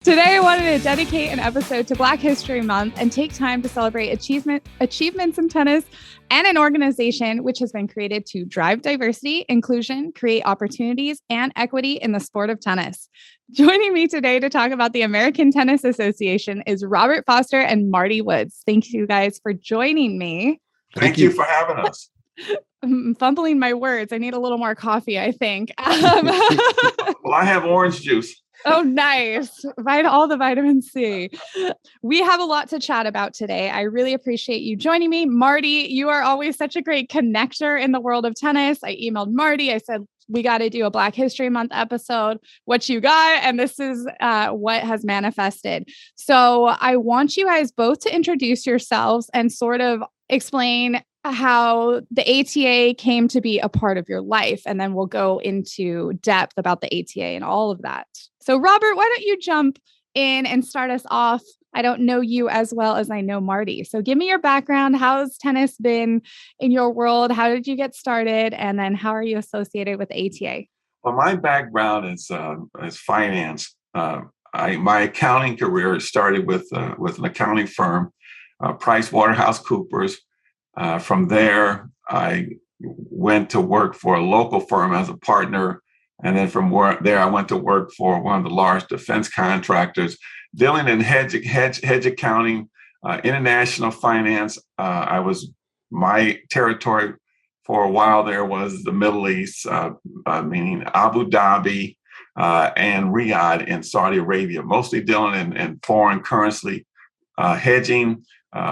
Today, I wanted to dedicate an episode to Black History Month and take time to celebrate achievements in tennis and an organization which has been created to drive diversity, inclusion, create opportunities, and equity in the sport of tennis. Joining me today to talk about the American Tennis Association is Robert Foster and Marty Woods. Thank you guys for joining me. Thank you for having us. I'm fumbling my words. I need a little more coffee, I think. Well, I have orange juice. Oh, nice. All the vitamin C. We have a lot to chat about today. I really appreciate you joining me. Marty, you are always such a great connector in the world of tennis. I emailed Marty. I said, we got to do a Black History Month episode. What you got? And this is what has manifested. So I want you guys both to introduce yourselves and sort of explain how the ATA came to be a part of your life. And then we'll go into depth about the ATA and all of that. So Robert, why don't you jump in and start us off? I don't know you as well as I know Marty. So give me your background. How's tennis been in your world? How did you get started? And then how are you associated with ATA? Well, my background is finance. My accounting career started with an accounting firm, PricewaterhouseCoopers. From there, I went to work for a local firm as a partner. And then from there, I went to work for one of the large defense contractors, dealing in hedge accounting, international finance. My territory for a while there was the Middle East, meaning Abu Dhabi and Riyadh in Saudi Arabia, mostly dealing in foreign currency hedging,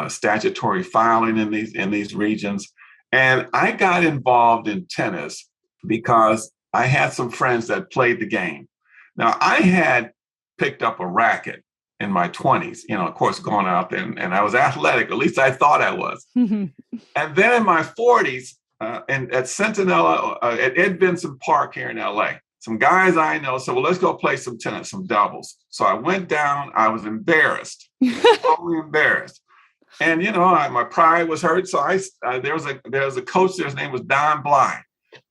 statutory filing in these regions. And I got involved in tennis because I had some friends that played the game. Now, I had picked up a racket in my 20s, of course, going out there, and I was athletic, at least I thought I was. And then in my 40s, and at Centinela, at Ed Vinson Park here in LA, some guys I know said, well, let's go play some tennis, some doubles. So I went down, I was embarrassed, totally embarrassed. And, my pride was hurt. So there was a coach there, his name was Don Bly.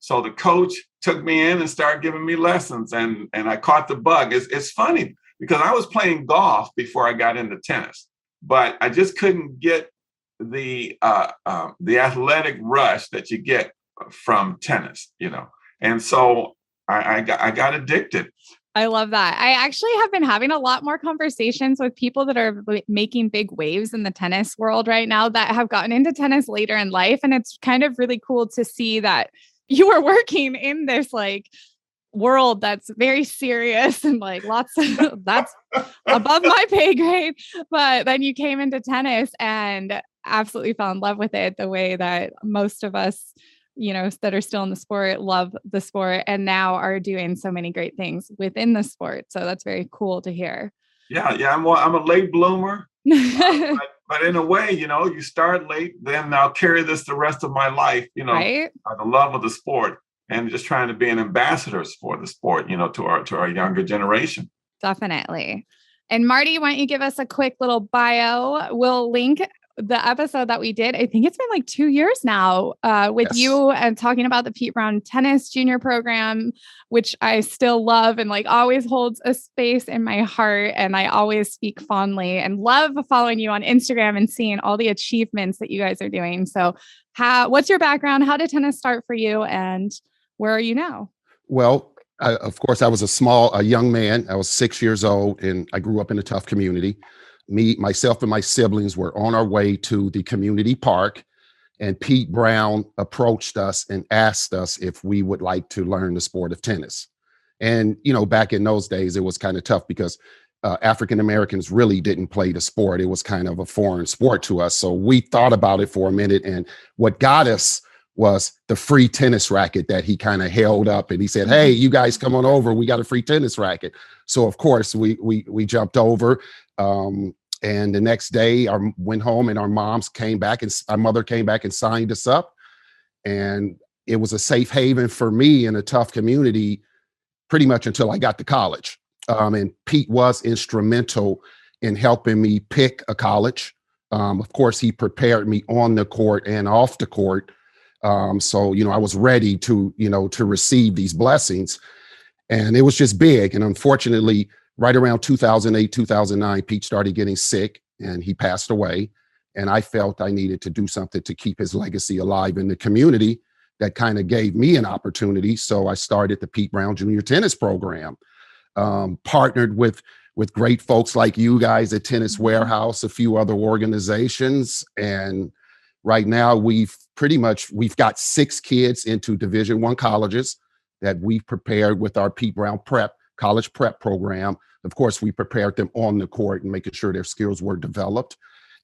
So the coach took me in and started giving me lessons, and I caught the bug. It's funny because I was playing golf before I got into tennis, but I just couldn't get the athletic rush that you get from tennis, And so I got addicted. I love that. I actually have been having a lot more conversations with people that are making big waves in the tennis world right now that have gotten into tennis later in life. And it's kind of really cool to see that you were working in this world that's very serious and lots of that's above my pay grade. But then you came into tennis and absolutely fell in love with it the way that most of us that are still in the sport, love the sport, and now are doing so many great things within the sport. So that's very cool to hear. Yeah. I'm a late bloomer, but in a way, you start late, then I'll carry this the rest of my life, right? The love of the sport and just trying to be an ambassador for the sport, to our younger generation. Definitely. And Marty, why don't you give us a quick little bio? We'll link the episode that we did. I think it's been 2 years now with you and talking about the Pete Brown Tennis Junior program, which I still love and always holds a space in my heart. And I always speak fondly and love following you on Instagram and seeing all the achievements that you guys are doing. So what's your background? How did tennis start for you? And where are you now? Well, of course, I was a young man. I was 6 years old and I grew up in a tough community. Myself and my siblings were on our way to the community park, and Pete Brown approached us and asked us if we would like to learn the sport of tennis. And, back in those days, it was kind of tough because African Americans really didn't play the sport. It was kind of a foreign sport to us. So we thought about it for a minute, and what got us was the free tennis racket that he kind of held up, and he said, hey, you guys come on over. We got a free tennis racket. So of course we jumped over. And the next day I went home and our mother came back and signed us up. And it was a safe haven for me in a tough community pretty much until I got to college. And Pete was instrumental in helping me pick a college. Of course, he prepared me on the court and off the court. So, I was ready to receive these blessings. And it was just big. And unfortunately, right around 2008, 2009, Pete started getting sick and he passed away. And I felt I needed to do something to keep his legacy alive in the community. That kind of gave me an opportunity. So I started the Pete Brown Junior Tennis Program, partnered with great folks like you guys at Tennis Warehouse, a few other organizations. And right now we've got 6 kids into Division I colleges that we've prepared with our Pete Brown college prep program. Of course, we prepared them on the court and making sure their skills were developed.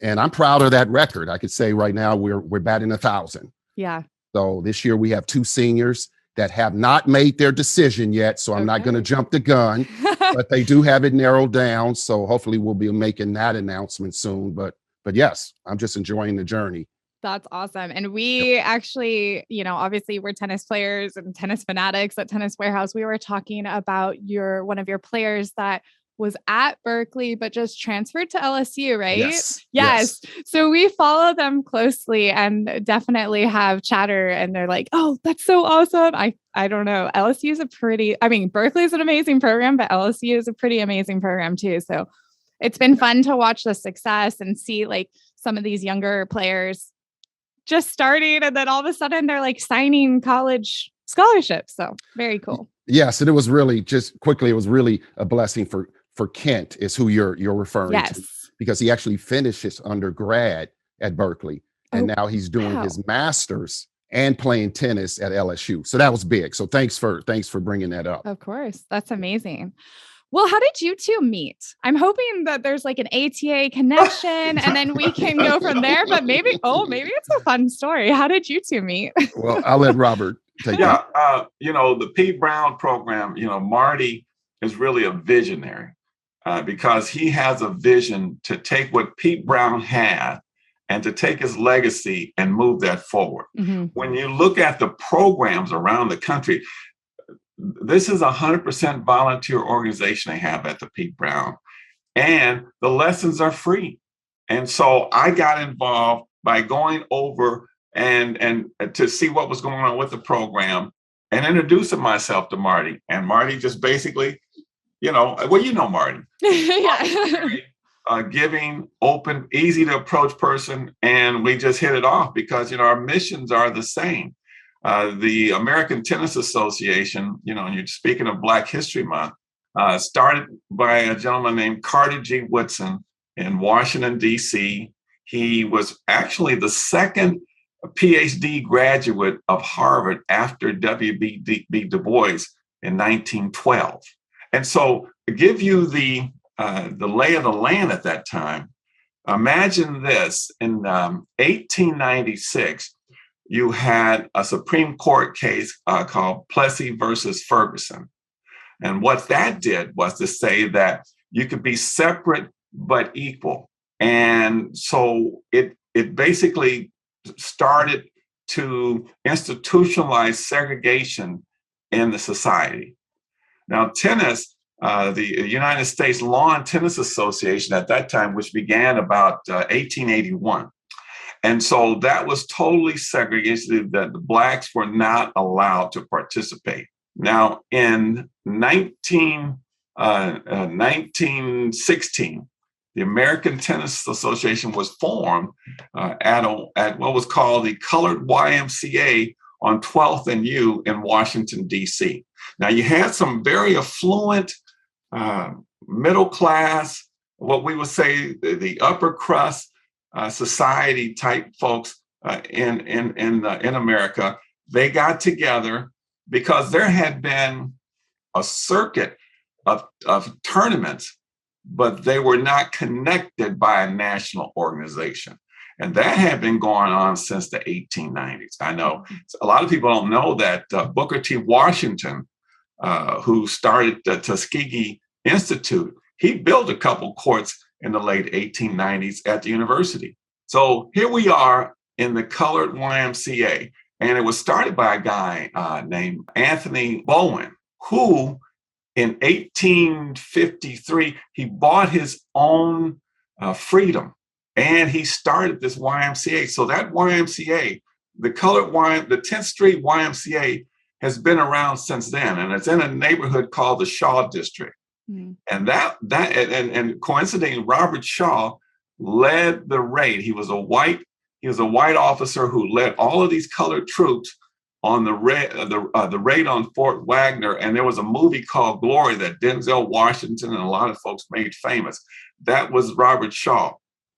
And I'm proud of that record. I could say right now we're batting 1,000. Yeah. So this year we have 2 seniors that have not made their decision yet. So I'm not going to jump the gun, but they do have it narrowed down. So hopefully we'll be making that announcement soon. But yes, I'm just enjoying the journey. That's awesome. And we actually, obviously we're tennis players and tennis fanatics at Tennis Warehouse. We were talking about one of your players that was at Berkeley, but just transferred to LSU, right? Yes. So we follow them closely and definitely have chatter, and they're like, oh, that's so awesome. I don't know. LSU is Berkeley is an amazing program, but LSU is a pretty amazing program too. So it's been fun to watch the success and see like some of these younger players just starting, and then all of a sudden they're like signing college scholarships. So very cool. Yes. And it was really it was really a blessing for Kent is who you're referring to, because he actually finished his undergrad at Berkeley and now he's doing his master's and playing tennis at LSU. So that was big. So thanks for bringing that up. Of course. That's amazing. Well, how did you two meet? I'm hoping that there's like an ATA connection and then we can go from there, but maybe it's a fun story. How did you two meet? Well, I'll let Robert take it. The Pete Brown program, Marty is really a visionary. Because he has a vision to take what Pete Brown had and to take his legacy and move that forward. Mm-hmm. When you look at the programs around the country, this is 100% volunteer organization they have at the Pete Brown, and the lessons are free. And so I got involved by going over and to see what was going on with the program and introducing myself to Marty. And Marty just basically, Marty. Giving, open, easy to approach person. And we just hit it off because, our missions are the same. The American Tennis Association, and you're speaking of Black History Month, started by a gentleman named Carter G. Woodson in Washington, D.C. He was actually the second PhD graduate of Harvard after W.B. Du Bois in 1912. And so to give you the lay of the land at that time, imagine this. In 1896, you had a Supreme Court case called Plessy versus Ferguson. And what that did was to say that you could be separate but equal. And so it basically started to institutionalize segregation in the society. Now, tennis, the United States Lawn Tennis Association at that time, which began about 1881. And so that was totally segregated, that the Blacks were not allowed to participate. Now, in 1916, the American Tennis Association was formed at what was called the Colored YMCA on 12th and U in Washington, D.C. Now, you had some very affluent, middle class, what we would say the upper crust society type folks in America. They got together because there had been a circuit of tournaments, but they were not connected by a national organization. And that had been going on since the 1890s. I know a lot of people don't know that Booker T. Washington, who started the Tuskegee Institute, he built a couple courts in the late 1890s at the university. So here we are in the Colored YMCA, and it was started by a guy named Anthony Bowen, who in 1853, he bought his own freedom. And he started this YMCA. So that YMCA, the 10th Street YMCA, has been around since then. And it's in a neighborhood called the Shaw District. And and coincidentally, Robert Shaw led the raid. He was a white officer who led all of these colored troops on the raid on Fort Wagner. And there was a movie called Glory that Denzel Washington and a lot of folks made famous. That was Robert Shaw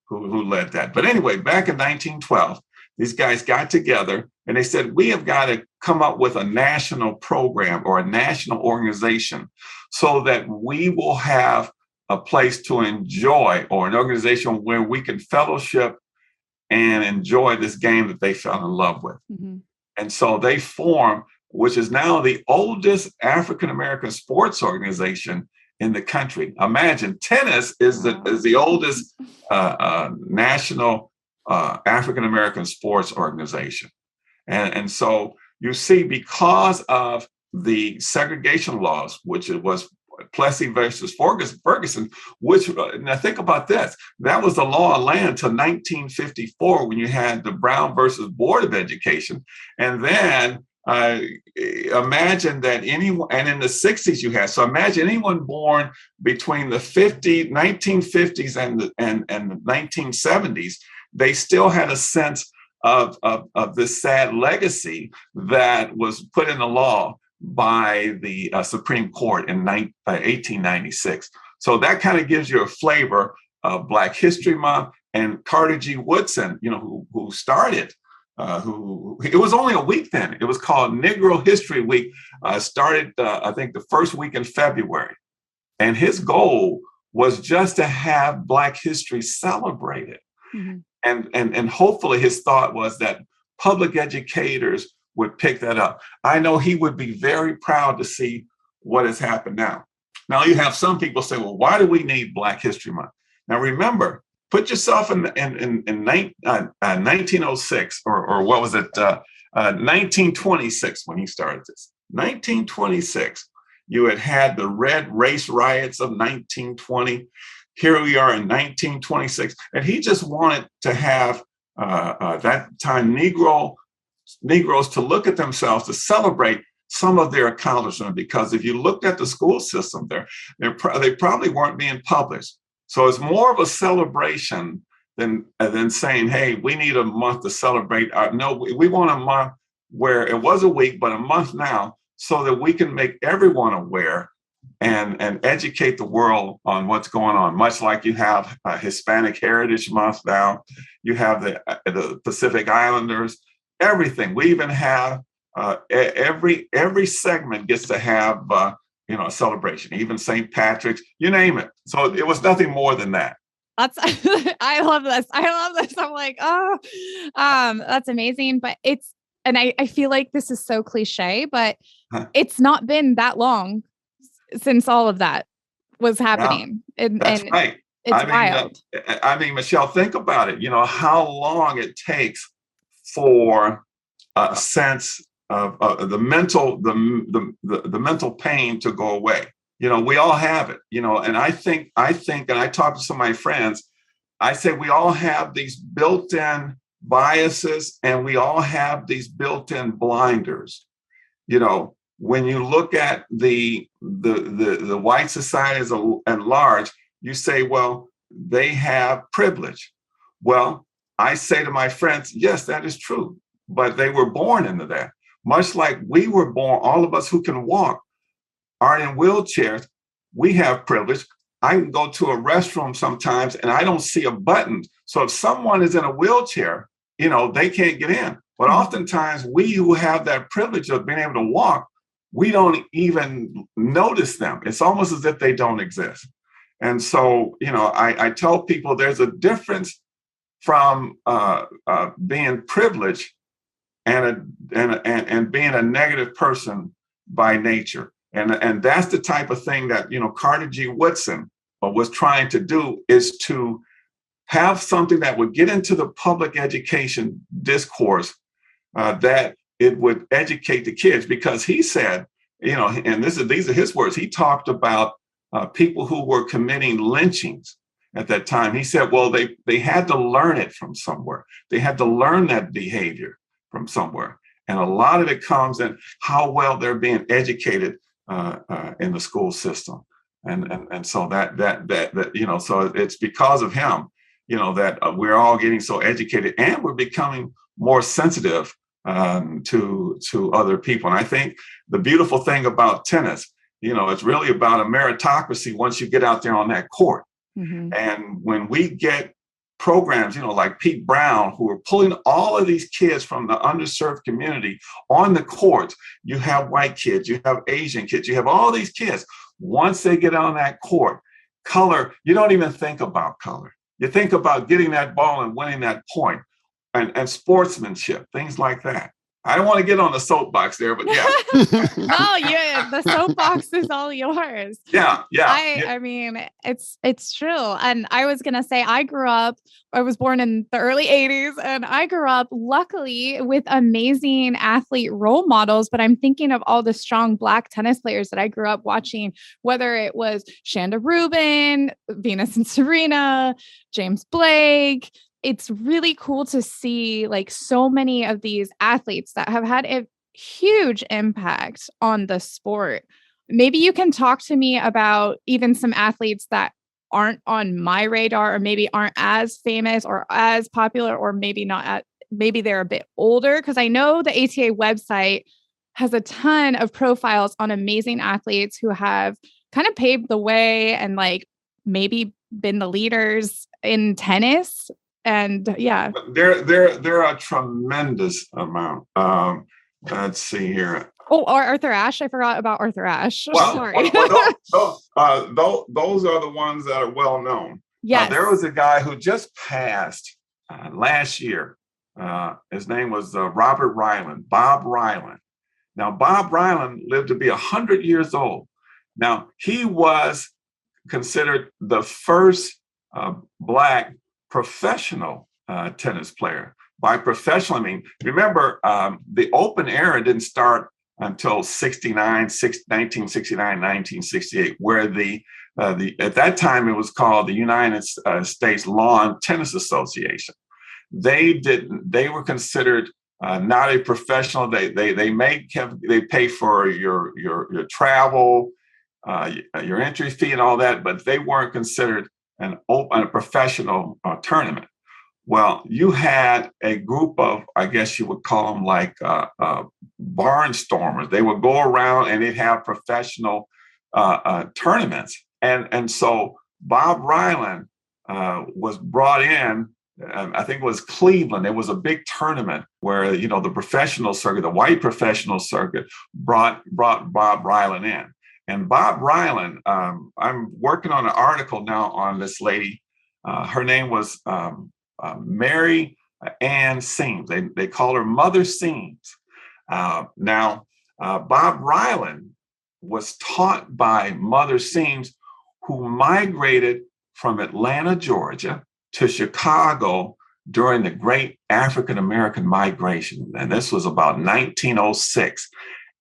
who led that. But anyway, back in 1912, these guys got together and they said, we have got to come up with a national program or a national organization so that we will have a place to enjoy, or an organization where we can fellowship and enjoy this game that they fell in love with. And so they formed, which is now the oldest African-American sports organization in the country. Imagine, tennis is the oldest national African-American sports organization. And so you see, because of the segregation laws, which it was Plessy versus Ferguson, which, now think about this, that was the law of land until 1954 when you had the Brown versus Board of Education. And then imagine that anyone, and in the 60s you had, so imagine anyone born between the 1950s and the 1970s, they still had a sense of this sad legacy that was put in the law by the Supreme Court in 1896. So that kind of gives you a flavor of Black History Month. And Carter G. Woodson, who started, it was only a week then. It was called Negro History Week. Started, I think, the first week in February. And his goal was just to have Black history celebrated. And hopefully his thought was that public educators would pick that up. I know he would be very proud to see what has happened now. Now you have some people say, well, why do we need Black History Month? Now remember, put yourself in 1906, or what was it, 1926 when he started this. 1926, you had the Red Race Riots of 1920. Here we are in 1926, and he just wanted to have that time Negroes to look at themselves, to celebrate some of their accomplishment, because if you looked at the school system there, they probably weren't being published. So it's more of a celebration than saying, hey, we need a month to celebrate. No, we want a month where it was a week, but a month now, so that we can make everyone aware and educate the world on what's going on. Much like you have Hispanic Heritage Month now, you have the Pacific Islanders, everything. We even have every segment gets to have a celebration, even St. Patrick's, you name it. So it was nothing more than that. I love this. I'm like, that's amazing. But I feel like this is so cliche, but it's not been that long since all of that was happening. Yeah, that's right. It's wild. Michelle, think about it. How long it takes for a sense of the mental pain to go away. We all have it. And I think, and I talk to some of my friends, I say we all have these built-in biases, and we all have these built-in blinders. When you look at the white society at large, you say, well, they have privilege. Well, I say to my friends, yes, that is true, but they were born into that. Much like we were born, all of us who can walk are in wheelchairs. We have privilege. I can go to a restroom sometimes and I don't see a button. So if someone is in a wheelchair, they can't get in. But oftentimes we who have that privilege of being able to walk, we don't even notice them. It's almost as if they don't exist. And so, I tell people there's a difference from being privileged and being a negative person by nature. And that's the type of thing that, Carter G. Woodson was trying to do, is to have something that would get into the public education discourse, that it would educate the kids. Because he said, and these are his words, he talked about people who were committing lynchings at that time. He said, well, they had to learn it from somewhere. They had to learn that behavior from somewhere. And a lot of it comes in how well they're being educated in the school system. And so that so it's because of him, that we're all getting so educated, and we're becoming more sensitive to other people. And I think the beautiful thing about tennis, it's really about a meritocracy once you get out there on that court. Mm-hmm. And when we get programs, like Pete Brown, who are pulling all of these kids from the underserved community on the court, you have white kids, you have Asian kids, you have all these kids. Once they get on that court, color, you don't even think about color. You think about getting that ball and winning that point, and sportsmanship, things like that. I don't want to get on the soapbox there, but yeah. Oh, yeah, the soapbox is all yours. Yeah. I mean, it's true. And I was going to say, I was born in the early 80s, and I grew up luckily with amazing athlete role models, but I'm thinking of all the strong Black tennis players that I grew up watching, whether it was Shanda Rubin, Venus and Serena, James Blake. It's really cool to see like so many of these athletes that have had a huge impact on the sport. Maybe you can talk to me about even some athletes that aren't on my radar, or maybe aren't as famous or as popular, or maybe maybe they're a bit older. Because I know the ATA website has a ton of profiles on amazing athletes who have kind of paved the way and like maybe been the leaders in tennis. And yeah, there are a tremendous amount. Let's see here. Oh, or Arthur Ashe. I forgot about Arthur Ashe. Well, Sorry. Those are the ones that are well known. Yes. There was a guy who just passed last year. His name was Robert Ryland, Bob Ryland. Now, Bob Ryland lived to be 100 years old. Now, he was considered the first Black professional tennis player. By professional, I mean, remember, the Open era didn't start until 1969, 1968, where at that time it was called the United States Lawn Tennis Association. They were considered not a professional. They pay for your travel, your entry fee and all that, but they weren't considered a professional tournament. Well, you had a group of, I guess you would call them like barnstormers. They would go around and they'd have professional tournaments. And so Bob Ryland was brought in, I think it was Cleveland. There was a big tournament where, the professional circuit, the white professional circuit brought Bob Ryland in. And Bob Ryland, I'm working on an article now on this lady. Her name was Mary Ann Seams. They call her Mother Seams. Now, Bob Ryland was taught by Mother Seams, who migrated from Atlanta, Georgia to Chicago during the Great African American Migration. And this was about 1906.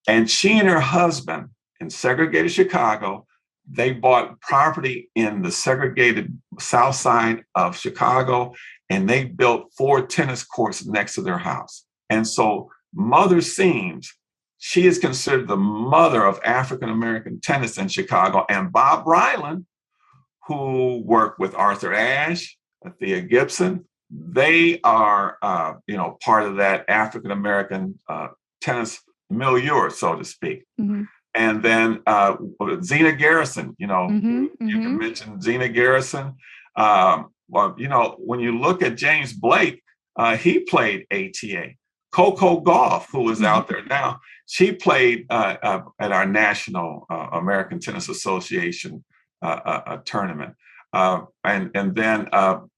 And she and her husband in segregated Chicago, they bought property in the segregated South Side of Chicago, and they built 4 tennis courts next to their house. And so Mother Seams, she is considered the mother of African-American tennis in Chicago. And Bob Ryland, who worked with Arthur Ashe, Thea Gibson, they are, part of that African-American tennis milieu, so to speak. Mm-hmm. And then Zena Garrison, you can mention Zena Garrison. Well, when you look at James Blake, he played ATA. Coco Gauff, who is out there now, she played at our National American Tennis Association tournament. And then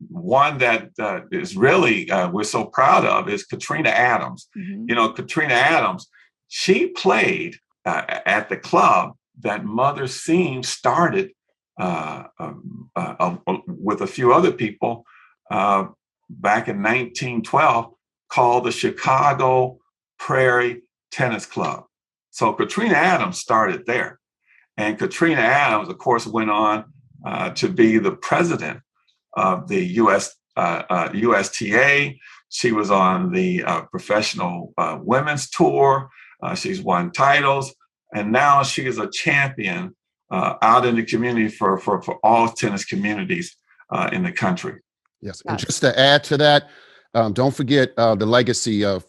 one that is really we're so proud of is Katrina Adams. Mm-hmm. Katrina Adams, she played at the club that Mother Seams started with a few other people back in 1912, called the Chicago Prairie Tennis Club. So Katrina Adams started there. And Katrina Adams, of course, went on to be the president of the USTA. She was on the professional women's tour. She's won titles. And now she is a champion out in the community for all tennis communities in the country. Yes, and just to add to that, don't forget the legacy of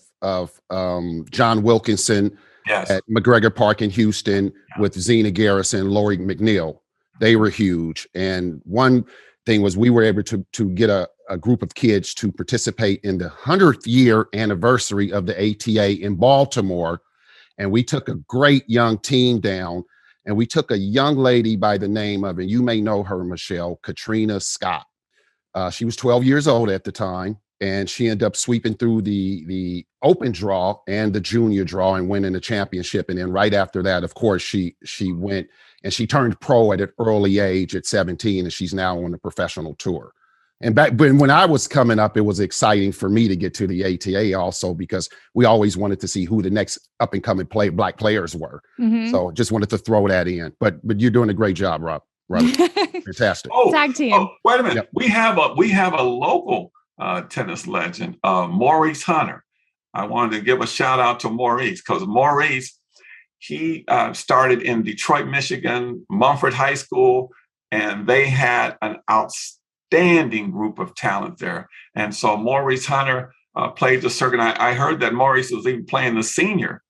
John Wilkinson Yes. at McGregor Park in Houston with Zena Garrison and Lori McNeil. They were huge. And one thing was we were able to get a group of kids to participate in the 100th year anniversary of the ATA in Baltimore. And we took a great young team down, and we took a young lady by the name of, and you may know her, Michelle, Katrina Scott. She was 12 years old at the time, and she ended up sweeping through the open draw and the junior draw and winning the championship. And then right after that, of course, she went and she turned pro at an early age at 17, and she's now on the professional tour. And back when I was coming up, it was exciting for me to get to the ATA also, because we always wanted to see who the next up and coming Black players were. Mhm. So just wanted to throw that in. But you're doing a great job, Rob. Fantastic. Tag team. Wait a minute. Yep. We have a local tennis legend, Maurice Hunter. I wanted to give a shout out to Maurice, because Maurice, he started in Detroit, Michigan, Mumford High School, and they had an outstanding group of talent there. And so Maurice Hunter played the circuit. I heard that Maurice was even playing the senior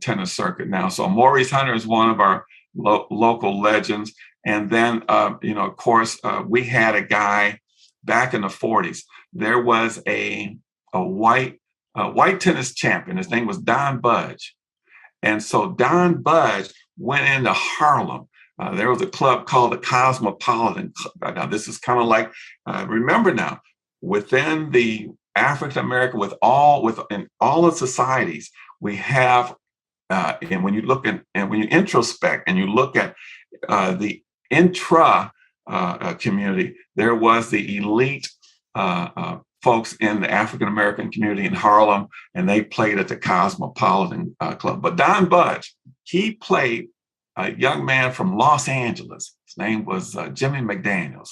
tennis circuit now. So Maurice Hunter is one of our local legends. And then, of course, we had a guy back in the 40s. There was a white tennis champion. His name was Don Budge. And so Don Budge went into Harlem. There was a club called the Cosmopolitan Club. Now, this is kind of like, remember now, within the African American, in all the societies, we have, and when you look at, and when you introspect and you look at the intra community, there was the elite folks in the African American community in Harlem, and they played at the Cosmopolitan Club. But Don Budge, he played a young man from Los Angeles. His name was Jimmy McDaniels.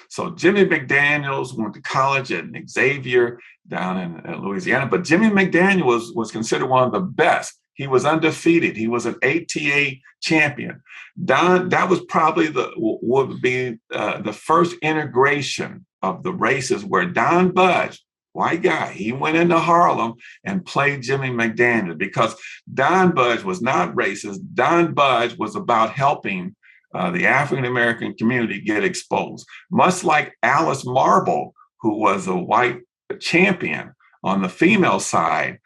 So Jimmy McDaniels went to college at Xavier down in Louisiana, but Jimmy McDaniels was considered one of the best. He was undefeated. He was an ATA champion. That was probably would be the first integration of the races where Don Budge, white guy, he went into Harlem and played Jimmy McDaniels, because Don Budge was not racist. Don Budge was about helping the African American community get exposed, much like Alice Marble, who was a white champion on the female side,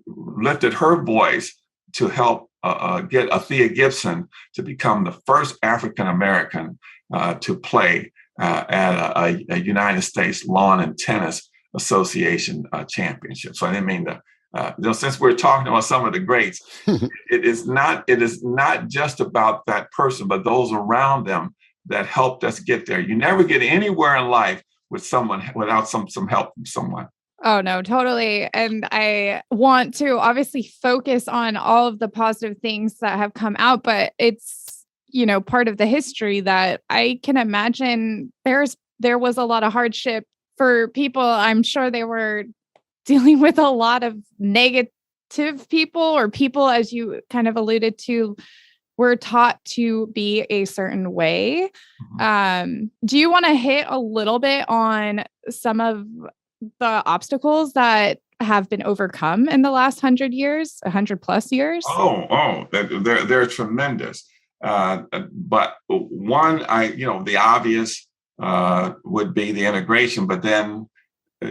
lifted her voice to help get Althea Gibson to become the first African American to play at a United States Lawn and Tennis Association championship. So I didn't mean to, since we're talking about some of the greats, it is not just about that person, but those around them that helped us get there. You never get anywhere in life with someone without some help from someone. Oh, no, totally. And I want to obviously focus on all of the positive things that have come out, but it's, part of the history that I can imagine there was a lot of hardship for people. I'm sure they were dealing with a lot of negative people, or people, as you kind of alluded to, were taught to be a certain way. Mm-hmm. Do you want to hit a little bit on some of the obstacles that have been overcome in the last 100 years, 100+ years? They're tremendous. But one, the obvious would be the integration, but then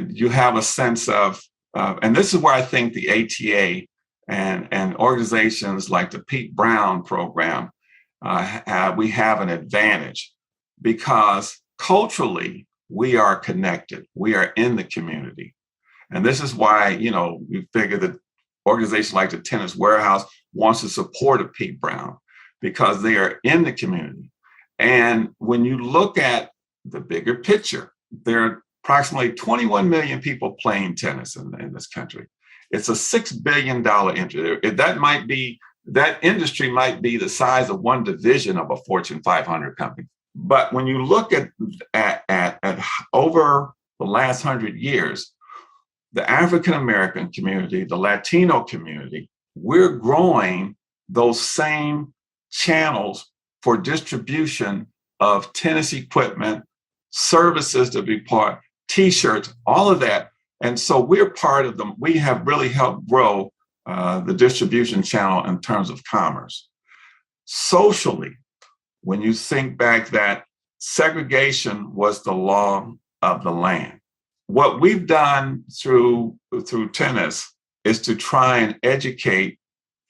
you have a sense of, and this is where I think the ATA and organizations like the Pete Brown program, we have an advantage, because culturally, we are connected. We are in the community. And this is why, we figure that organizations like the Tennis Warehouse wants to support a Pete Brown, because they are in the community. And when you look at the bigger picture, there are approximately 21 million people playing tennis in this country. It's a $6 billion industry. That industry might be the size of one division of a Fortune 500 company. But when you look at over the last 100 years, the African American community, the Latino community, we're growing those same channels for distribution of tennis equipment, services to be part, T-shirts, all of that. And so we're part of them. We have really helped grow the distribution channel in terms of commerce. Socially, when you think back that segregation was the law of the land. What we've done through tennis is to try and educate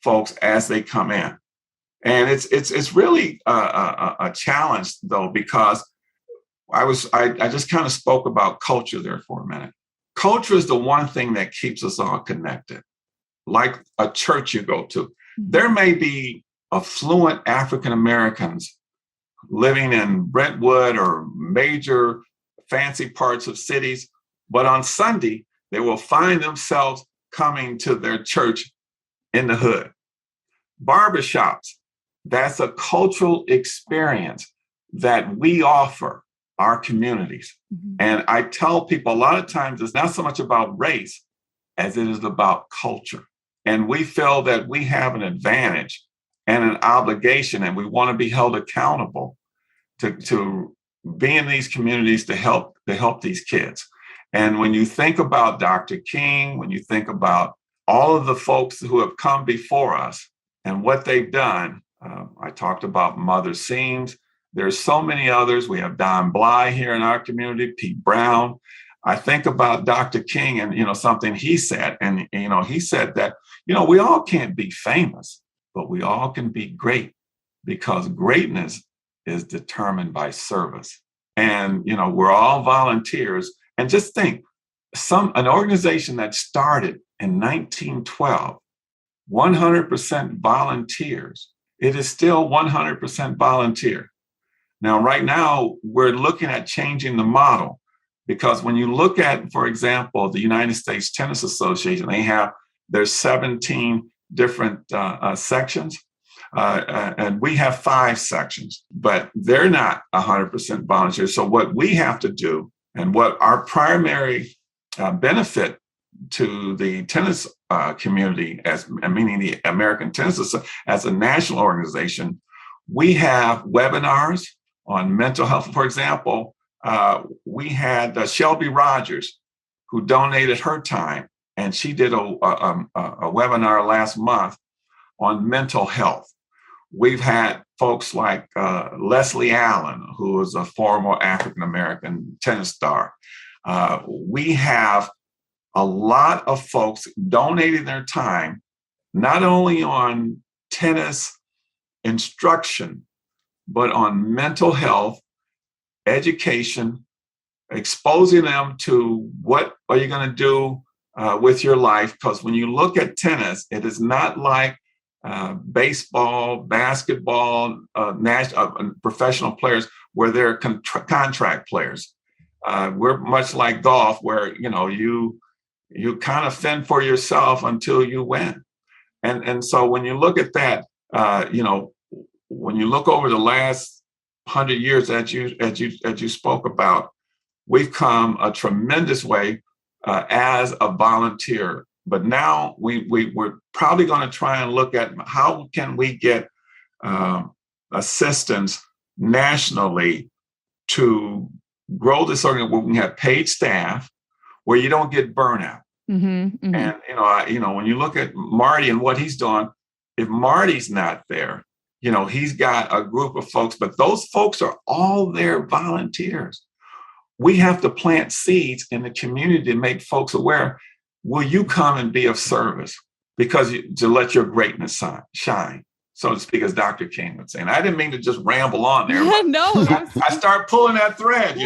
folks as they come in. And it's really a challenge though, because I just kind of spoke about culture there for a minute. Culture is the one thing that keeps us all connected. Like a church you go to, there may be affluent African Americans living in Brentwood or major fancy parts of cities, but on Sunday, they will find themselves coming to their church in the hood. Barbershops, that's a cultural experience that we offer our communities. And I tell people a lot of times it's not so much about race as it is about culture. And we feel that we have an advantage and an obligation, and we want to be held accountable to be in these communities to help these kids. And when you think about Dr. King, when you think about all of the folks who have come before us and what they've done, I talked about Mother Seams. There's so many others. We have Don Bly here in our community, Pete Brown. I think about Dr. King and, something he said. And, he said that, we all can't be famous, but we all can be great because greatness is determined by service. And, we're all volunteers. And just think, an organization that started in 1912, 100% volunteers, it is still 100% volunteer. Now, right now, we're looking at changing the model because when you look at, for example, the United States Tennis Association, there's 17 different sections, and we have 5 sections, but they're not 100% volunteers. So what we have to do, and what our primary benefit to the tennis community, meaning the American Tennis Association, as a national organization, we have webinars on mental health. For example, we had Shelby Rogers, who donated her time, and she did a webinar last month on mental health. We've had folks like Leslie Allen, who is a former African-American tennis star. We have a lot of folks donating their time, not only on tennis instruction, but on mental health, education, exposing them to what are you going to do with your life. Because when you look at tennis, it is not like baseball, basketball, professional players where they're contract players. We're much like golf, where you kind of fend for yourself until you win. And so when you look at that, when you look over the last 100 years that you spoke about, we've come a tremendous way as a volunteer. But now we're probably going to try and look at how can we get assistance nationally to grow this organization where we can have paid staff, where you don't get burnout. And when you look at Marty and what he's doing, if Marty's not there, he's got a group of folks, but those folks are all there volunteers. We have to plant seeds in the community to make folks aware. Will you come and be of service? Because to let your greatness shine, so to speak, as Dr. King would say. And I didn't mean to just ramble on there. No, I start pulling that thread,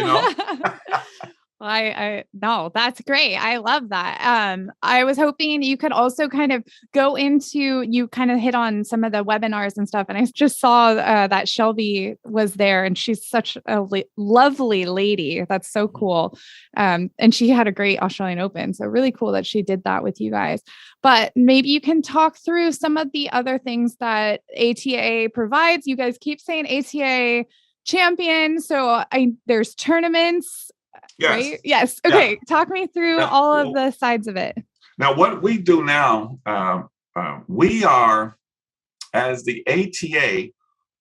No, that's great. I love that. I was hoping you could also kind of go into, you kind of hit on some of the webinars and stuff. And I just saw that Shelby was there, and she's such a lovely lady. That's so cool. And she had a great Australian Open. So really cool that she did that with you guys. But maybe you can talk through some of the other things that ATA provides. You guys keep saying ATA champion. So there's tournaments. Yes. Right? Yes. Okay. Yeah. Talk me through all of the sides of it. Now, what we do now, we are, as the ATA,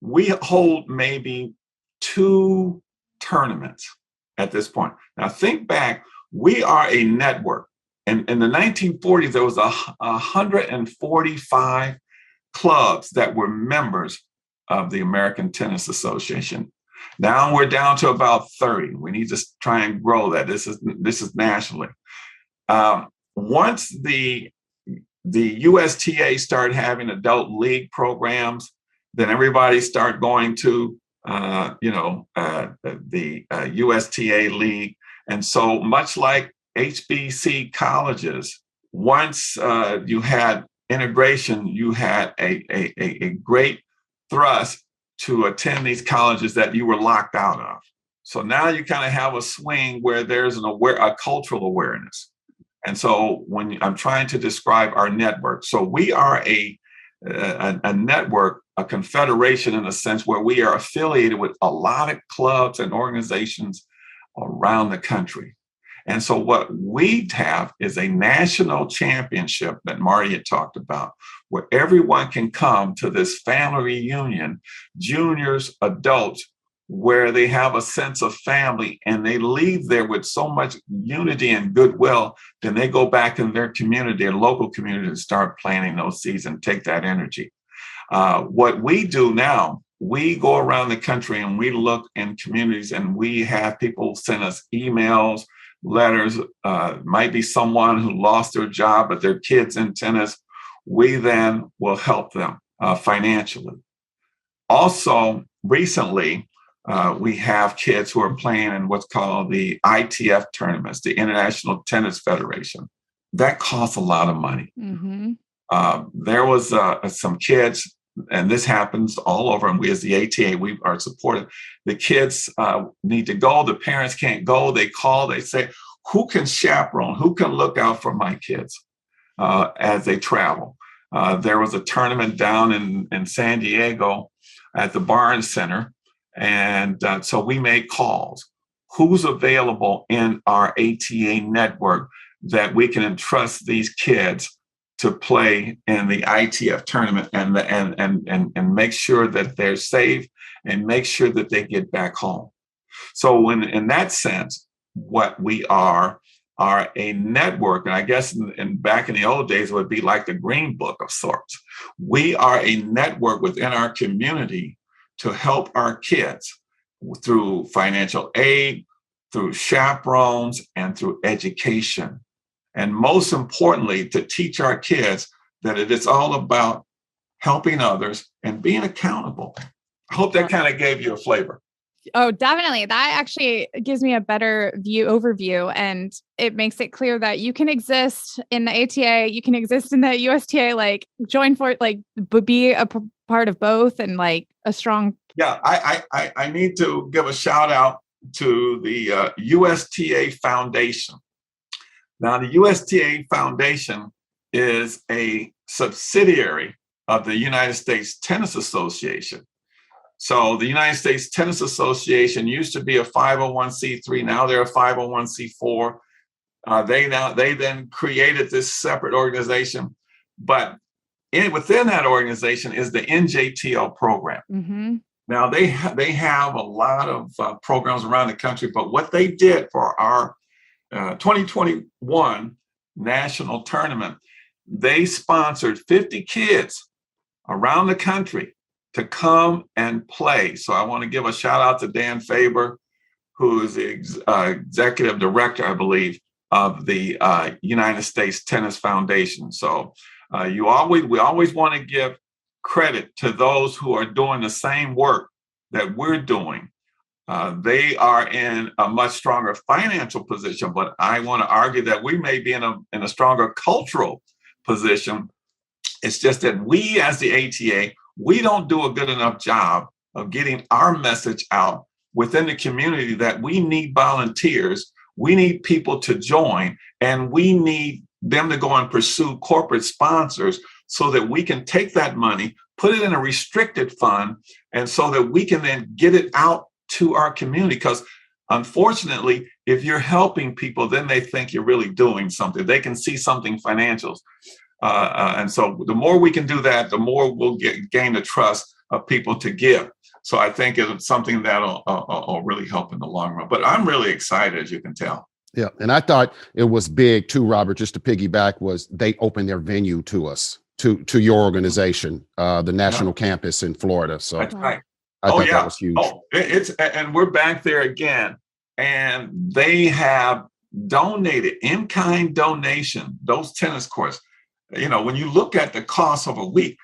we hold maybe 2 tournaments at this point. Now think back, we are a network. And in the 1940s, there was 145 clubs that were members of the American Tennis Association. Now we're down to about 30. We need to try and grow that. This is nationally. Once the USTA started having adult league programs, then everybody started going to the USTA league. And so much like HBC colleges, once you had integration, you had a great thrust to attend these colleges that you were locked out of. So now you kind of have a swing where there's a cultural awareness. And so when I'm trying to describe our network, so we are a network, a confederation in a sense where we are affiliated with a lot of clubs and organizations around the country. And so what we have is a national championship that Marty had talked about, where everyone can come to this family reunion, juniors, adults, where they have a sense of family and they leave there with so much unity and goodwill. Then they go back in their community, their local community, and start planting those seeds and take that energy. What we do now, we go around the country and we look in communities and we have people send us emails, letters, might be someone who lost their job, but their kids in tennis. We then will help them financially. Also, recently, we have kids who are playing in what's called the ITF tournaments, the International Tennis Federation. That costs a lot of money. Mm-hmm. There was some kids, and this happens all over, and we as the ATA, we are supportive. The kids need to go. The parents can't go. They call, they say, who can chaperone? Who can look out for my kids as they travel? There was a tournament down in San Diego at the Barnes Center. And so we made calls. Who's available in our ATA network that we can entrust these kids to play in the ITF tournament and make sure that they're safe and make sure that they get back home. So in that sense, what we are a network, and I guess back in the old days, it would be like the Green Book of sorts. We are a network within our community to help our kids through financial aid, through chaperones, and through education. And most importantly, to teach our kids that it is all about helping others and being accountable. I hope that kind of gave you a flavor. Oh, definitely. That actually gives me a better overview, and it makes it clear that you can exist in the ATA, you can exist in the USTA, like join for like be a part of both and like a strong. Yeah, I need to give a shout out to the USTA Foundation. Now, the USTA Foundation is a subsidiary of the United States Tennis Association. So the United States Tennis Association used to be a 501c3. Now they're a 501c4. They then created this separate organization, but within that organization is the NJTL program. Mm-hmm. Now they have a lot of programs around the country, but what they did for our 2021 national tournament, they sponsored 50 kids around the country to come and play. So I want to give a shout out to Dan Faber, who is the executive director, I believe, of the United States Tennis Foundation. So we always want to give credit to those who are doing the same work that we're doing. They are in a much stronger financial position, but I want to argue that we may be in a stronger cultural position. It's just that we as the ATA, we don't do a good enough job of getting our message out within the community that we need volunteers, we need people to join, and we need them to go and pursue corporate sponsors so that we can take that money, put it in a restricted fund, and so that we can then get it out to our community. Because unfortunately, if you're helping people, then they think you're really doing something. They can see something financial. And so the more we can do that, the more we'll gain the trust of people to give. So I think it's something that'll really help in the long run. But I'm really excited, as you can tell. Yeah. And I thought it was big too, Robert, just to piggyback, was they opened their venue to us, to your organization, the national campus in Florida. So that's right. I thought that was huge. And we're back there again. And they have donated in-kind donation, those tennis courts. When you look at the cost of a week,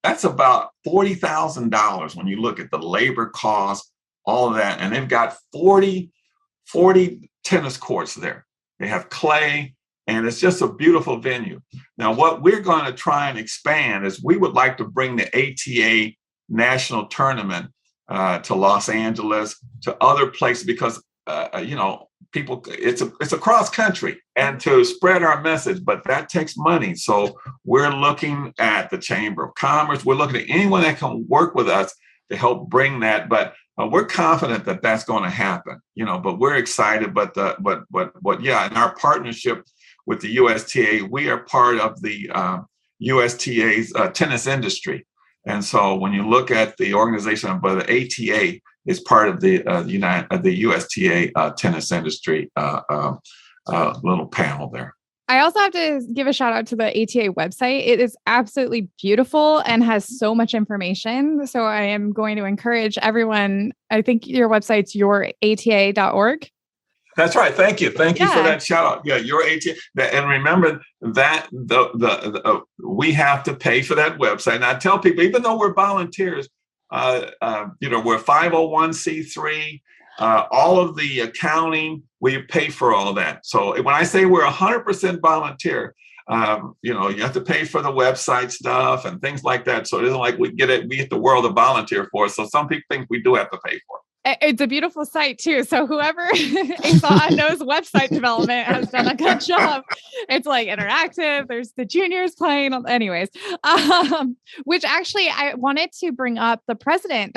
that's about $40,000 when you look at the labor cost, all of that. And they've got 40 tennis courts there. They have clay, and it's just a beautiful venue. Now, what we're going to try and expand is we would like to bring the ATA national tournament to Los Angeles, to other places, because people, it's across country, and to spread our message, but that takes money. So we're looking at the Chamber of Commerce. We're looking at anyone that can work with us to help bring that. But we're confident that that's going to happen, but we're excited. But in our partnership with the USTA, we are part of the USTA's tennis industry. And so when you look at the organization, but the ATA is part of the USTA tennis industry little panel there. I also have to give a shout out to the ATA website. It is absolutely beautiful and has so much information. So I am going to encourage everyone. I think your website's yourata.org. That's right. Thank you. Thank you for that shout out. Yeah, your ATA. And remember that we have to pay for that website. And I tell people, even though we're volunteers, we're 501c3. All of the accounting, we pay for all that. So when I say we're 100% volunteer, you have to pay for the website stuff and things like that. So it isn't like we get the world to volunteer for. So some people think we do have to pay for it. It's a beautiful site too. So whoever knows website development has done a good job. It's like interactive. There's the juniors playing. Anyways, which actually I wanted to bring up the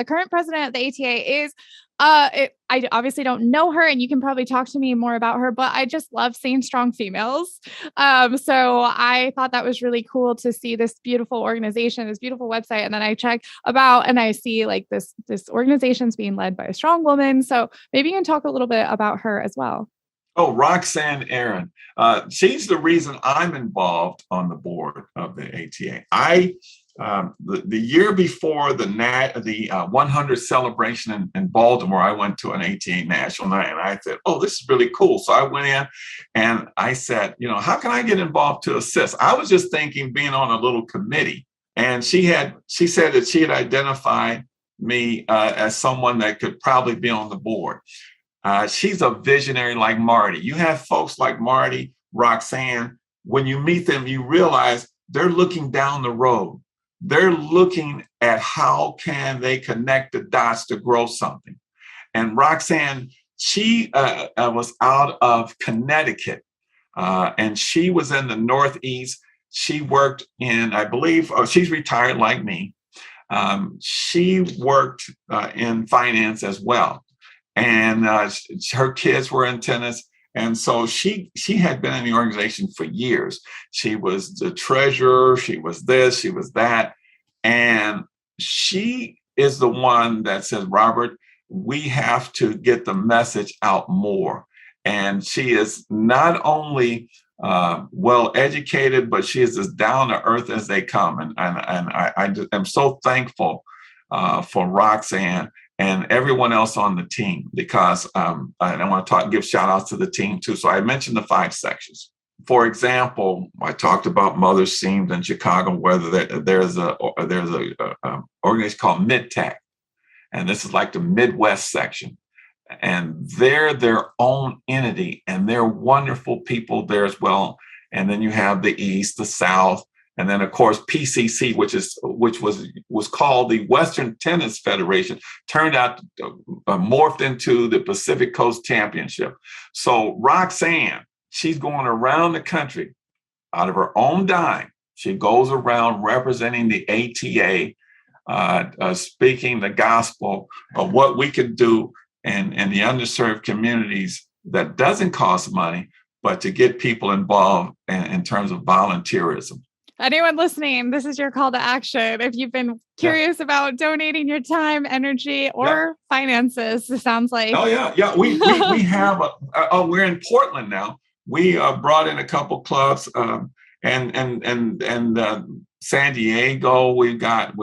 current president of the ATA is, I obviously don't know her, and you can probably talk to me more about her, but I just love seeing strong females. So I thought that was really cool to see this beautiful organization, this beautiful website. And then I check about, and I see like this organization's being led by a strong woman. So maybe you can talk a little bit about her as well. Oh, Roxanne Aaron. She's the reason I'm involved on the board of the ATA. The year before the 100 celebration in Baltimore, I went to an ATA national night, and I said, "Oh, this is really cool." So I went in and I said, "How can I get involved to assist?" I was just thinking being on a little committee, and she said that she had identified me as someone that could probably be on the board. She's a visionary like Marty. You have folks like Marty, Roxanne. When you meet them, you realize they're looking down the road. They're looking at how can they connect the dots to grow something. And Roxanne, she was out of Connecticut, and she was in the Northeast. She worked in, I believe, she's retired like me. She worked in finance as well. And her kids were in tennis. And so she had been in the organization for years. She was the treasurer. She was this, she was that. And she is the one that says, "Robert, we have to get the message out more." And she is not only well educated, but she is as down to earth as they come. And I am so thankful for Roxanne and everyone else on the team, because and I want to give shout outs to the team too. So I mentioned the 5 sections. For example, I talked about Mother's Seams in Chicago, whether there's a organization called MidTech, and this is like the Midwest section. And they're their own entity, and they're wonderful people there as well. And then you have the East, the South, and then of course PCC, which was called the Western Tennis Federation, turned out morphed into the Pacific Coast Championship. So Roxanne, she's going around the country out of her own dime. She goes around representing the ATA, speaking the gospel of what we can do in the underserved communities that doesn't cost money, but to get people involved in terms of volunteerism. Anyone listening, this is your call to action. If you've been curious about donating your time, energy, or finances, it sounds like. Oh yeah. We have we're in Portland now. We brought in a couple clubs, and San Diego. We've got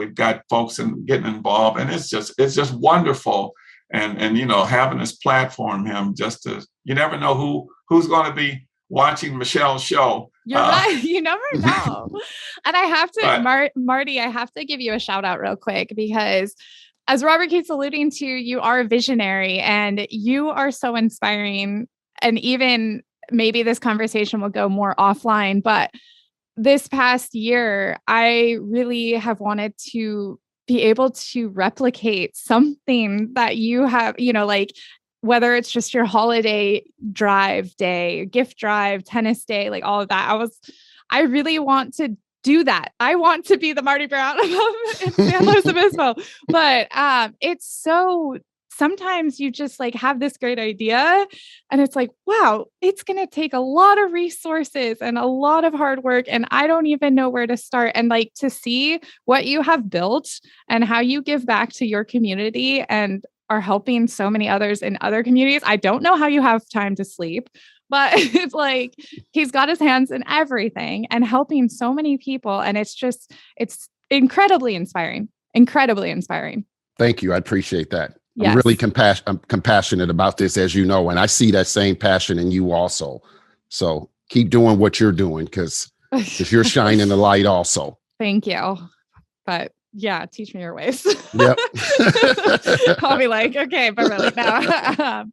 folks getting involved, and it's just wonderful. And having this platform, you never know who's going to be watching Michelle's show. You're right. You never know. And I have to, Marty, I have to give you a shout out real quick, because as Robert keeps alluding to, you are a visionary and you are so inspiring. And even maybe this conversation will go more offline, but this past year, I really have wanted to be able to replicate something that you have, like whether it's just your holiday drive day, gift drive, tennis day, like all of that. I really want to do that. I want to be the Marty Brown of San Luis Obispo. But it's so, sometimes you just like have this great idea and it's like, wow, it's going to take a lot of resources and a lot of hard work. And I don't even know where to start. And like to see what you have built and how you give back to your community and are helping so many others in other communities. I don't know how you have time to sleep, but it's like, he's got his hands in everything and helping so many people. And it's incredibly inspiring, incredibly inspiring. Thank you. I appreciate that. Yes. I'm really compassionate about this, as you know, and I see that same passion in you also. So keep doing what you're doing because you're shining the light also. Thank you. But yeah, teach me your ways. Yep. I'll be like, okay, but really no.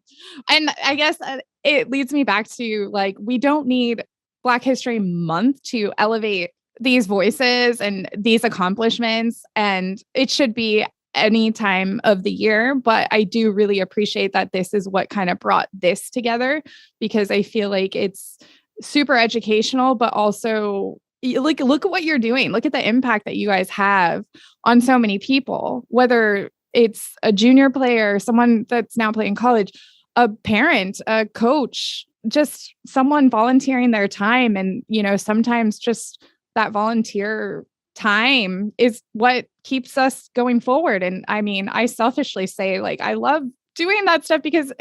And I guess it leads me back to like, we don't need Black History Month to elevate these voices and these accomplishments. And it should be any time of the year. But I do really appreciate that this is what kind of brought this together, because I feel like it's super educational, but also like, look at what you're doing. Look at the impact that you guys have on so many people, whether it's a junior player, someone that's now playing college, a parent, a coach, just someone volunteering their time. And, sometimes just that volunteer time is what keeps us going forward. And I mean, I selfishly say like, I love doing that stuff because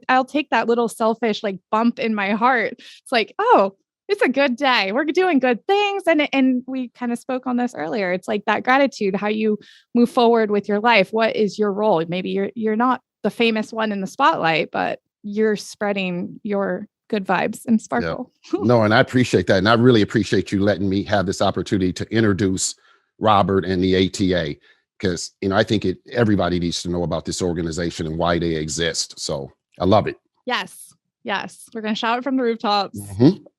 I'll take that little selfish like bump in my heart. It's like, oh, it's a good day. We're doing good things. And we kind of spoke on this earlier. It's like that gratitude, how you move forward with your life. What is your role? Maybe you're not the famous one in the spotlight, but you're spreading your good vibes and sparkle. Yeah. No, and I appreciate that. And I really appreciate you letting me have this opportunity to introduce Robert and the ATA, because, I think everybody needs to know about this organization and why they exist. So I love it. Yes. We're going to shout it from the rooftops,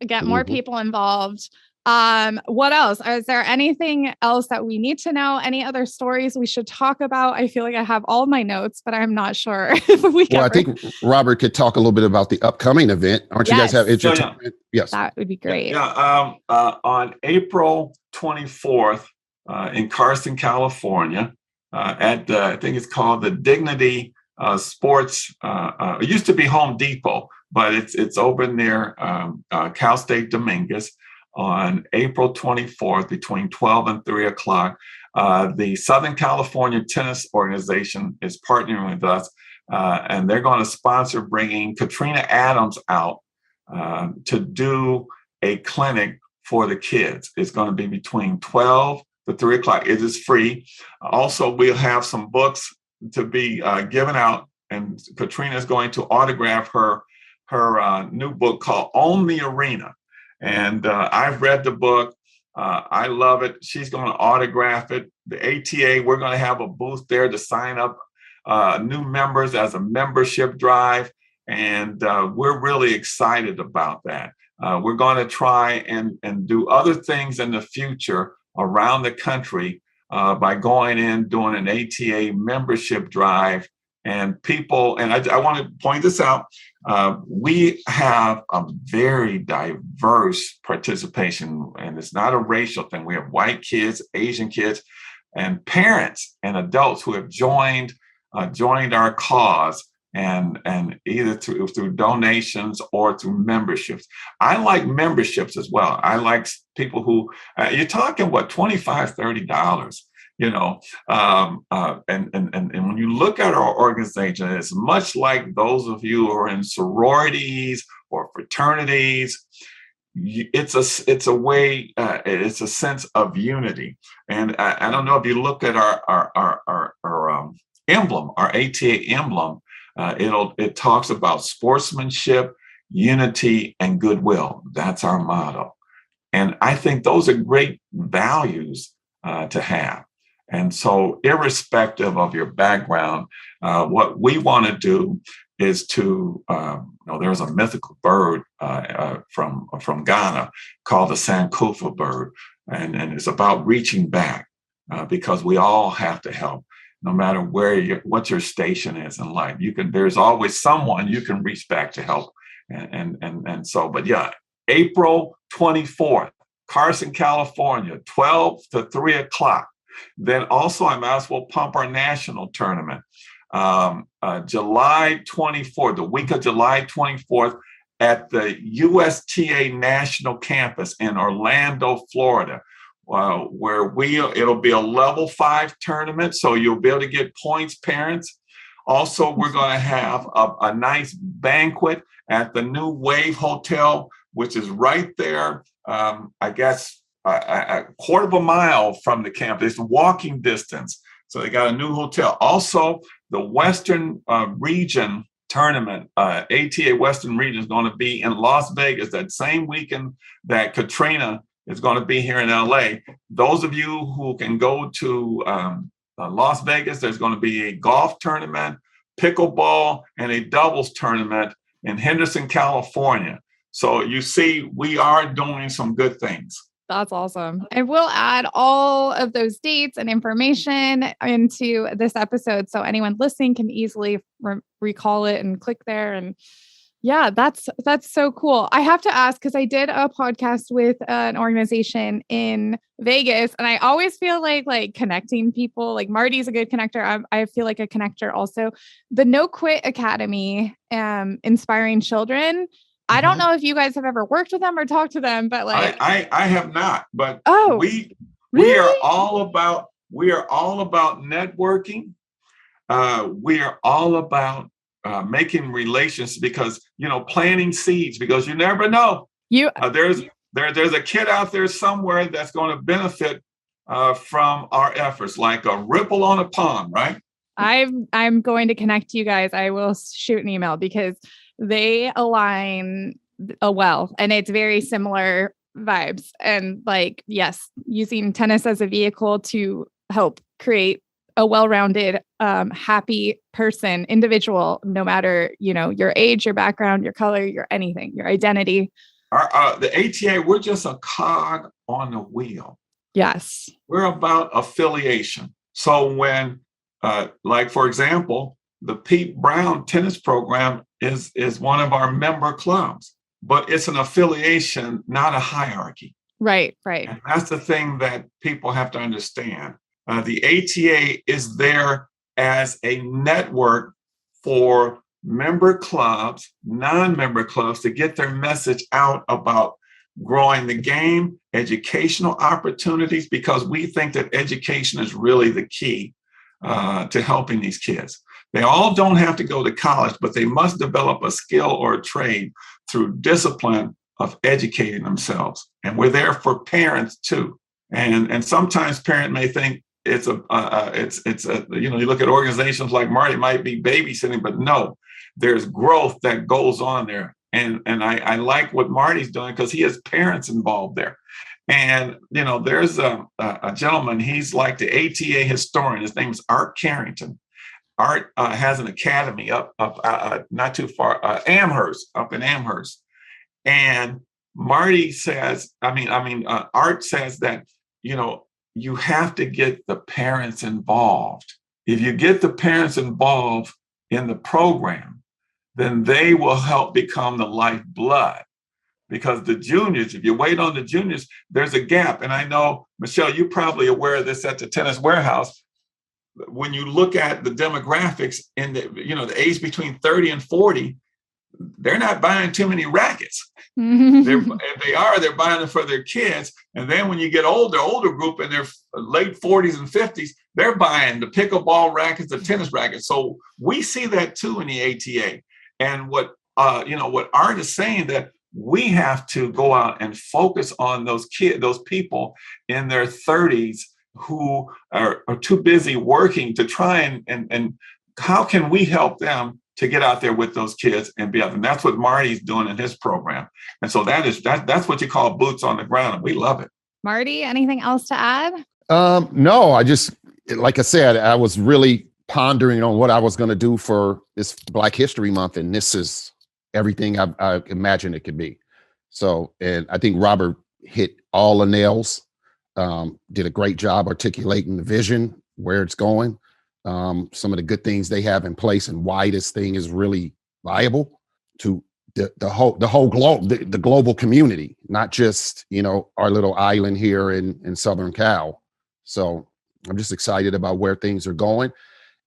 get more people involved. What else? Is there anything else that we need to know? Any other stories we should talk about? I feel like I have all my notes, but I'm not sure if we can. Well, I think Robert could talk a little bit about the upcoming event. Aren't you guys have entertainment? Yes. That would be great. Yeah. On April 24th in Carson, California, at I think it's called the Dignity Sports. It used to be Home Depot, but it's open near Cal State Dominguez on April 24th between 12 and 3 o'clock. The Southern California Tennis Organization is partnering with us, and they're going to sponsor bringing Katrina Adams out to do a clinic for the kids. It's going to be between 12 to 3 o'clock. It is free. Also, we'll have some books to be given out, and Katrina is going to autograph her new book called Own the Arena. And I've read the book. I love it. She's going to autograph it. The ATA, we're going to have a booth there to sign up new members as a membership drive. And we're really excited about that. We're going to try and do other things in the future around the country by going in, doing an ATA membership drive. And people, and I want to point this out, we have a very diverse participation, and it's not a racial thing. We have white kids, Asian kids, and parents and adults who have joined our cause and either through donations or through memberships. I like memberships as well. I like people who you're talking what $25-$30. And when you look at our organization, it's much like those of you who are in sororities or fraternities. It's a way. It's a sense of unity. And I don't know if you look at our emblem, our ATA emblem. It talks about sportsmanship, unity, and goodwill. That's our motto. And I think those are great values to have. And so, irrespective of your background, what we want to do is to, there's a mythical bird from Ghana called the Sankofa bird, and it's about reaching back because we all have to help, no matter what your station is in life. There's always someone you can reach back to help, and so. But yeah, April 24th, Carson, California, 12 to 3 o'clock. Then also, I might as well pump our national tournament. July 24th, the week of July 24th, at the USTA National Campus in Orlando, Florida, where it'll be a level 5 tournament, so you'll be able to get points, parents. Also, we're going to have a nice banquet at the new Wave Hotel, which is right there, I guess, a quarter of a mile from the campus. It's walking distance. So they got a new hotel. Also, the Western Region tournament, ATA Western Region, is going to be in Las Vegas that same weekend that Katrina is going to be here in LA. Those of you who can go to Las Vegas, there's going to be a golf tournament, pickleball, and a doubles tournament in Henderson, California. So you see, we are doing some good things. That's awesome. And we'll add all of those dates and information into this episode so anyone listening can easily recall it and click there. And yeah, that's so cool. I have to ask, because I did a podcast with an organization in Vegas, and I always feel like connecting people. Like Marty's a good connector. I feel like a connector also. The No Quit Academy, inspiring children. I don't know if you guys have ever worked with them or talked to them, but like I have not, but we really? are all about networking. We are all about making relations, because planting seeds, because you never know. There's a kid out there somewhere that's going to benefit from our efforts, like a ripple on a pond, right? I'm going to connect you guys. I will shoot an email because they align well, and it's very similar vibes. And like, yes, using tennis as a vehicle to help create a well-rounded, happy person, individual, no matter, your age, your background, your color, your anything, your identity. The ATA, we're just a cog on the wheel. Yes. We're about affiliation. So when, like, for example, the Pete Brown tennis program is one of our member clubs, but it's an affiliation, not a hierarchy. Right. And that's the thing that people have to understand. The ATA is there as a network for member clubs, non-member clubs, to get their message out about growing the game, educational opportunities, because we think that education is really the key to helping these kids. They all don't have to go to college, but they must develop a skill or a trade through discipline of educating themselves. And we're there for parents too. And sometimes parents may think you look at organizations like Marty, might be babysitting, but no, there's growth that goes on there. And I like what Marty's doing because he has parents involved there. And, there's a gentleman, he's like the ATA historian. His name is Art Carrington. Art has an academy up not too far, Amherst, up in Amherst. And Marty says, Art says that, you have to get the parents involved. If you get the parents involved in the program, then they will help become the lifeblood. Because the juniors, if you wait on the juniors, there's a gap. And I know, Michelle, you're probably aware of this at the Tennis Warehouse. when you look at the demographics in the age between 30 and 40, they're not buying too many rackets. If they are, they're buying them for their kids. And then when you get older group in their late 40s and 50s, they're buying the pickleball rackets, the tennis rackets. So we see that too in the ATA. And what Art is saying, that we have to go out and focus on those people in their 30s who are too busy working to try and how can we help them to get out there with those kids and be out. And that's what Marty's doing in his program. And so that's what you call boots on the ground. And we love it. Marty, anything else to add? No, I just, like I said, I was really pondering on what I was going to do for this Black History Month. And this is everything I imagined it could be. So, and I think Robert hit all the nails, did a great job articulating the vision, where it's going. Some of the good things they have in place and why this thing is really viable to the whole globe, the global community, not just, our little island here in Southern Cal. So I'm just excited about where things are going.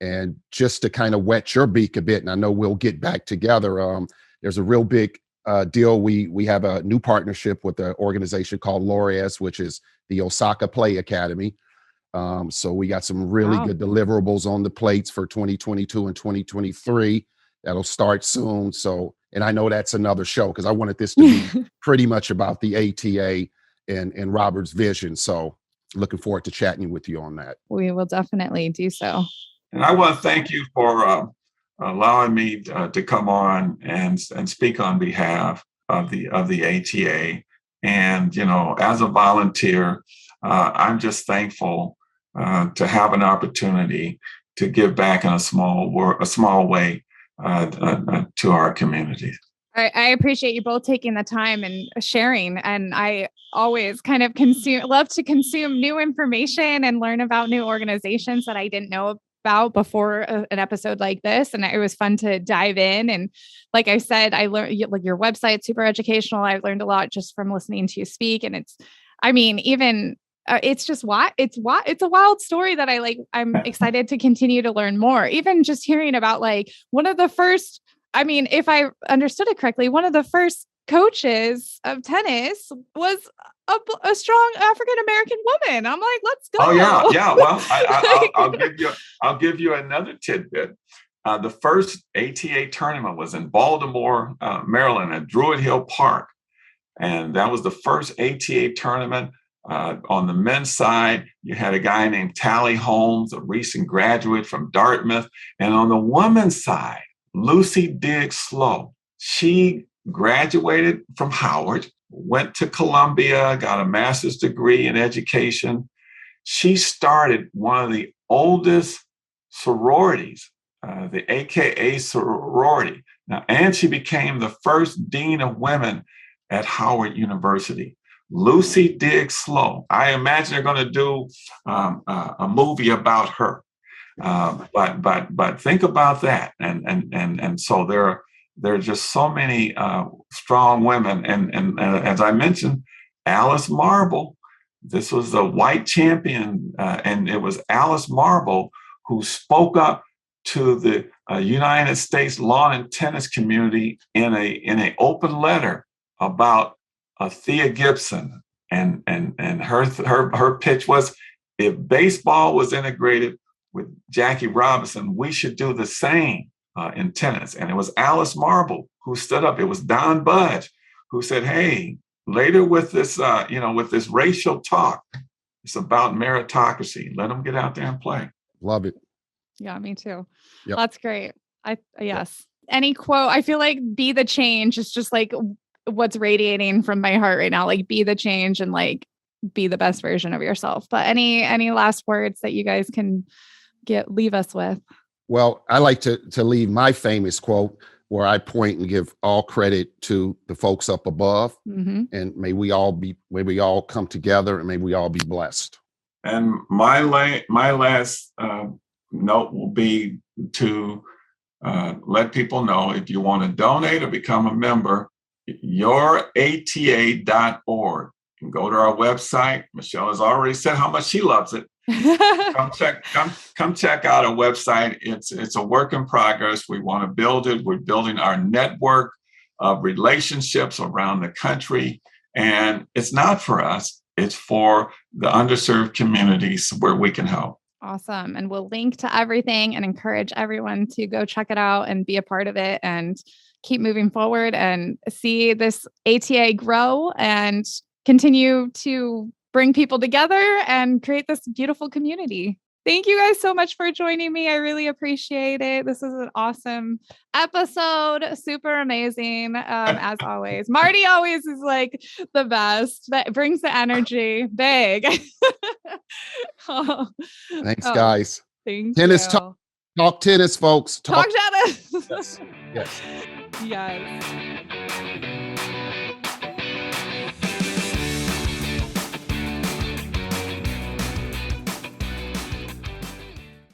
And just to kind of wet your beak a bit, and I know we'll get back together. There's a real big deal. We have a new partnership with an organization called Laureus, which is the Osaka Play Academy. So we got some really good deliverables on the plates for 2022 and 2023. That'll start soon. So, and I know that's another show because I wanted this to be pretty much about the ATA and Robert's vision. So looking forward to chatting with you on that. We will definitely do so. And I want to thank you for allowing me to come on and speak on behalf of the ATA. And, as a volunteer, I'm just thankful to have an opportunity to give back in a small way to our community. I appreciate you both taking the time and sharing. And I always kind of love to consume new information and learn about new organizations that I didn't know about before an episode like this. And it was fun to dive in. And like I said, I learned your website, super educational. I've learned a lot just from listening to you speak. And it's a wild story that I'm excited to continue to learn more. Even just hearing about one of the first, if I understood it correctly, one of the first coaches of tennis was a strong African-American woman. I'm like, let's go. Oh yeah. Well, I'll give you another tidbit. The first ATA tournament was in Baltimore, Maryland at Druid Hill Park. And that was the first ATA tournament. On the men's side, you had a guy named Tally Holmes, a recent graduate from Dartmouth. And on the women's side, Lucy Diggs Slow. She graduated from Howard, went to Columbia, got a master's degree in education. She started one of the oldest sororities, the AKA sorority. Now, and she became the first dean of women at Howard University. Lucy Diggs Slow. I imagine they're going to do a movie about her. But think about that. And so there are just so many strong women. And as I mentioned, Alice Marble. This was a white champion, and it was Alice Marble who spoke up to the United States lawn and tennis community in an open letter about Thea Gibson, and her pitch was, if baseball was integrated with Jackie Robinson, we should do the same in tennis. And it was Alice Marble who stood up. It was Don Budge who said, "Hey, later with this, with this racial talk, it's about meritocracy. Let them get out there and play." Love it. Yeah, me too. Yep. That's great. Yes. Any quote? I feel like "be the change" is just what's radiating from my heart right now. Be the change and be the best version of yourself. But any last words that you guys can leave us with? Well, I like to leave my famous quote where I point and give all credit to the folks up above. Mm-hmm. And may we all come together, and may we all be blessed. And my last note will be to let people know, if you want to donate or become a member, yourata.org. You can go to our website. Michelle has already said how much she loves it. Come check out our website. It's a work in progress. We want to build it. We're building our network of relationships around the country. And it's not for us, it's for the underserved communities where we can help. Awesome. And we'll link to everything and encourage everyone to go check it out and be a part of it and keep moving forward and see this ATA grow and continue to bring people together and create this beautiful community. Thank you guys so much for joining me. I really appreciate it. This is an awesome episode. Super amazing. As always, Marty always is like the best. That brings the energy big. Thanks, guys. Thank Tennis you. Talk tennis, folks. Talk tennis. Yes. Yes. Yes.